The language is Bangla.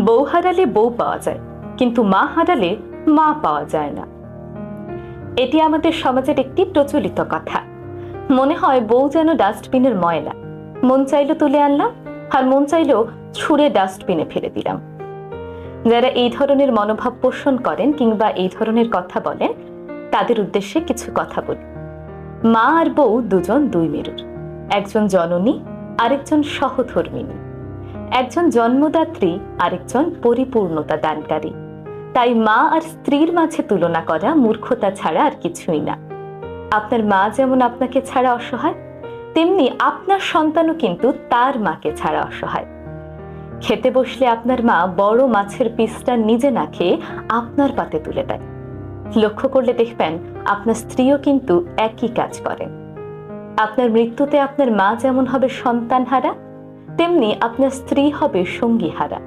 বউ হারালে বউ পাওয়া যায়, কিন্তু মা হারালে মা পাওয়া যায় না। এটি আমাদের সমাজের একটি প্রচলিত কথা। মনে হয় বউ যেন ডাস্টবিনের ময়লা, মন চাইলো তুলে আনলাম, আর মন চাইলেও ছুঁড়ে ডাস্টবিনে ফেলে দিলাম। যারা এই ধরনের মনোভাব পোষণ করেন কিংবা এই ধরনের কথা বলেন, তাদের উদ্দেশ্যে কিছু কথা বলি। মা আর বউ দুজন দুই মেরুর, একজন জননী, আরেকজন সহধর্মিণী, একজন জন্মদাত্রী, আরেকজন পরিপূর্ণতা দানকারী। তাই মা আর স্ত্রীর মাঝে তুলনা করা মূর্খতা ছাড়া আর কিছুই না। আপনার মা যেমন আপনাকে ছাড়া অসহায়, তেমনি আপনার সন্তানও কিন্তু তার মাকে ছাড়া অসহায়। খেতে বসলে আপনার মা বড় মাছের পিসটা নিজে না খেয়ে আপনার পাতে তুলে দেয়। লক্ষ্য করলে দেখবেন আপনার স্ত্রীও কিন্তু একই কাজ করেন। আপনার মৃত্যুতে আপনার মা যেমন হবে সন্তান হারা, তেমনি আপনার স্ত্রী হবে সঙ্গী হারা।